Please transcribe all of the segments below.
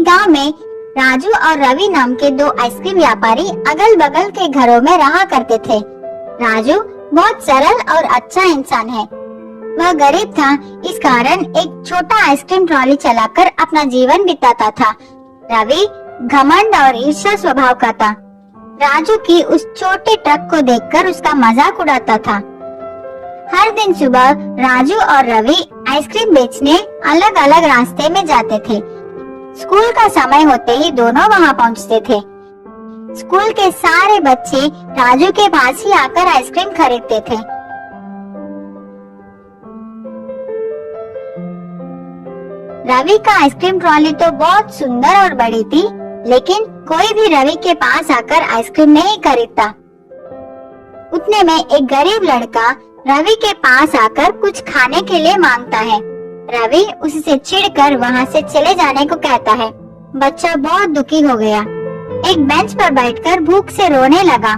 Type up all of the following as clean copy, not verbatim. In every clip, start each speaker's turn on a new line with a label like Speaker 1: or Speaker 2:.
Speaker 1: गांव में राजू और रवि नाम के दो आइसक्रीम व्यापारी अगल बगल के घरों में रहा करते थे। राजू बहुत सरल और अच्छा इंसान है। वह गरीब था, इस कारण एक छोटा आइसक्रीम ट्रॉली चलाकर अपना जीवन बिताता था। रवि घमंड और ईर्ष्या स्वभाव का था। राजू की उस छोटे ट्रक को देखकर उसका मजाक उड़ाता था। हर दिन सुबह राजू और रवि आइसक्रीम बेचने अलग अलग रास्ते में जाते थे। स्कूल का समय होते ही दोनों वहां पहुंचते थे। स्कूल के सारे बच्चे राजू के पास ही आकर आइसक्रीम खरीदते थे। रवि का आइसक्रीम ट्रॉली तो बहुत सुंदर और बड़ी थी, लेकिन कोई भी रवि के पास आकर आइसक्रीम नहीं खरीदता। उतने में एक गरीब लड़का रवि के पास आकर कुछ खाने के लिए मांगता है। रवि उससे चिढ़कर वहां से चले जाने को कहता है। बच्चा बहुत दुखी हो गया। एक बेंच पर बैठकर भूख से रोने लगा।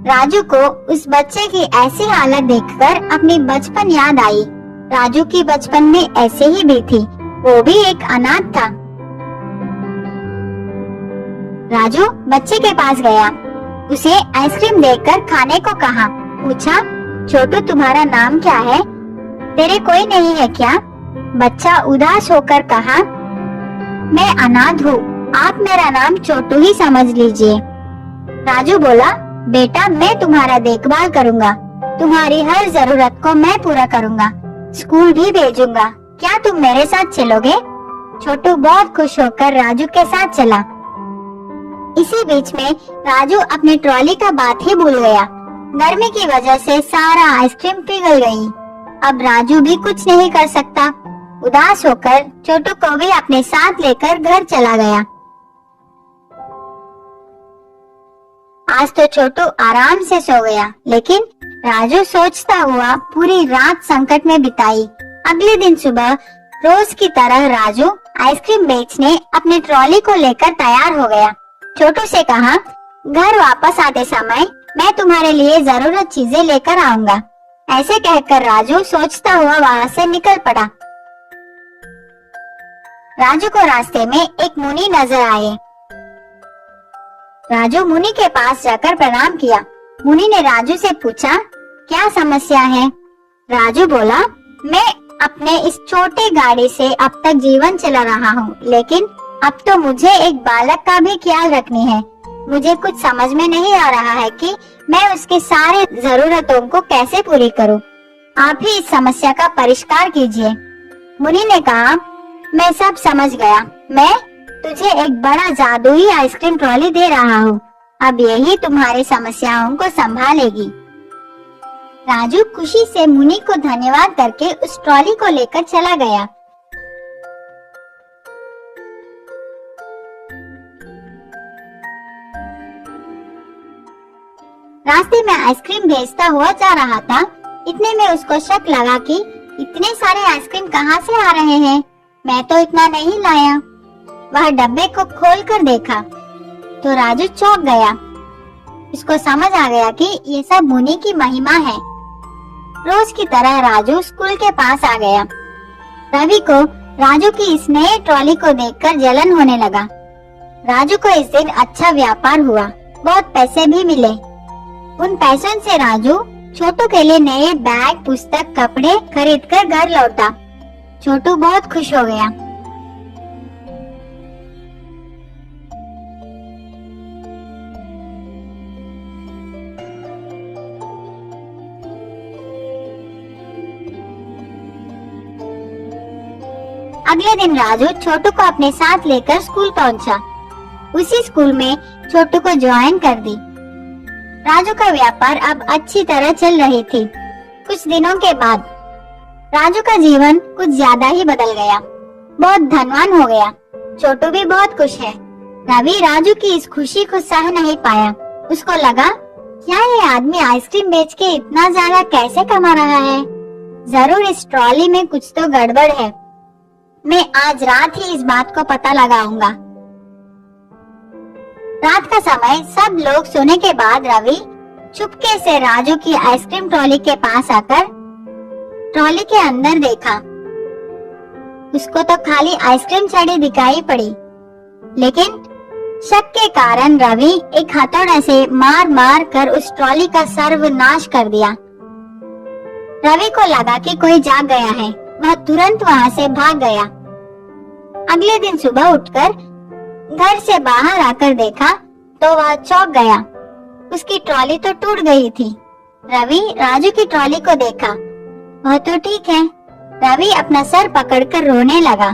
Speaker 1: राजू को उस बच्चे की ऐसी हालत देखकर अपनी बचपन याद आई। राजू की बचपन में ऐसे ही भी थी, वो भी एक अनाथ था। राजू बच्चे के पास गया, उसे आइसक्रीम देकर खाने को कहा। पूछा, छोटू तुम्हारा नाम क्या है? तेरे कोई नहीं है क्या? बच्चा उदास होकर कहा, मैं अनाथ हूँ, आप मेरा नाम छोटू ही समझ लीजिए। राजू बोला, बेटा मैं तुम्हारा देखभाल करूँगा, तुम्हारी हर जरूरत को मैं पूरा करूँगा, स्कूल भी भेजूंगा, क्या तुम मेरे साथ चलोगे? छोटू बहुत खुश होकर राजू के साथ चला। इसी बीच में राजू अपनी ट्रॉली का बात ही भूल गया। गर्मी की वजह से सारा आइसक्रीम पिघल गई। अब राजू भी कुछ नहीं कर सकता। उदास होकर छोटू को भी अपने साथ लेकर घर चला गया। आज तो छोटू आराम से सो गया, लेकिन राजू सोचता हुआ पूरी रात संकट में बिताई। अगले दिन सुबह रोज की तरह राजू आइसक्रीम बेचने अपनी ट्रॉली को लेकर तैयार हो गया। छोटू से कहा, घर वापस आते समय मैं तुम्हारे लिए जरूरत चीजें लेकर आऊंगा। ऐसे कहकर राजू सोचता हुआ वहां से निकल पड़ा। राजू को रास्ते में एक मुनि नजर आए। राजू मुनि के पास जाकर प्रणाम किया। मुनि ने राजू से पूछा, क्या समस्या है? राजू बोला, मैं अपने इस छोटे गाड़ी से अब तक जीवन चला रहा हूँ, लेकिन अब तो मुझे एक बालक का भी ख्याल रखनी है। मुझे कुछ समझ में नहीं आ रहा है कि मैं उसके सारे जरूरतों को कैसे पूरी करूं। आप ही इस समस्या का परिष्कार कीजिए। मुनि ने कहा, मैं सब समझ गया। मैं तुझे एक बड़ा जादुई आइसक्रीम ट्रॉली दे रहा हूँ। अब यही तुम्हारी समस्याओं को संभालेगी। राजू खुशी से मुनि को धन्यवाद करके उस ट्रॉली को लेकर चला गया। रास्ते में आइसक्रीम बेचता हुआ जा रहा था। इतने में उसको शक लगा कि इतने सारे आइसक्रीम कहाँ से आ रहे हैं, मैं तो इतना नहीं लाया। वह डब्बे को खोलकर देखा तो राजू चौंक गया। उसको समझ आ गया कि ये सब मुनि की महिमा है। रोज की तरह राजू स्कूल के पास आ गया। रवि को राजू की इस नए ट्रॉली को देखकर जलन होने लगा। राजू को इस दिन अच्छा व्यापार हुआ, बहुत पैसे भी मिले। उन पैसों से राजू छोटू के लिए नए बैग, पुस्तक, कपड़े खरीदकर घर लौटा। छोटू बहुत खुश हो गया। अगले दिन राजू छोटू को अपने साथ लेकर स्कूल पहुंचा। उसी स्कूल में छोटू को ज्वाइन कर दी। राजू का व्यापार अब अच्छी तरह चल रही थी। कुछ दिनों के बाद राजू का जीवन कुछ ज्यादा ही बदल गया, बहुत धनवान हो गया। छोटू भी बहुत खुश है। रवि राजू की इस खुशी को सह नहीं पाया। उसको लगा, क्या ये आदमी आइसक्रीम बेच के इतना ज्यादा कैसे कमा रहा है? जरूर इस ट्रॉली में कुछ तो गड़बड़ है। मैं आज रात ही इस बात को पता लगाऊंगा। रात का समय सब लोग सोने के बाद रवि चुपके से राजू की आइसक्रीम ट्रॉली के पास आकर ट्रॉली के अंदर देखा। उसको तो खाली आइसक्रीम चढ़ी दिखाई पड़ी। लेकिन शक के कारण रवि एक हथौड़े से मार मार कर उस ट्रॉली का सर्वनाश कर दिया। रवि को लगा कि कोई जाग गया है। वह तुरंत वहां से भाग गया। अगले दिन सुबह उठकर घर से बाहर आकर देखा तो वह चौंक गया। उसकी ट्रॉली तो टूट गई थी। रवि राजू की ट्रॉली को देखा, वह तो ठीक है। रवि अपना सर पकड़कर रोने लगा।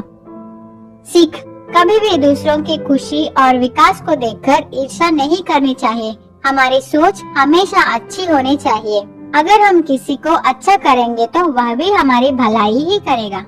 Speaker 1: सीख, कभी भी दूसरों की खुशी और विकास को देखकर ईर्ष्या नहीं करनी चाहिए। हमारी सोच हमेशा अच्छी होनी चाहिए। अगर हम किसी को अच्छा करेंगे तो वह भी हमारी भलाई ही करेगा।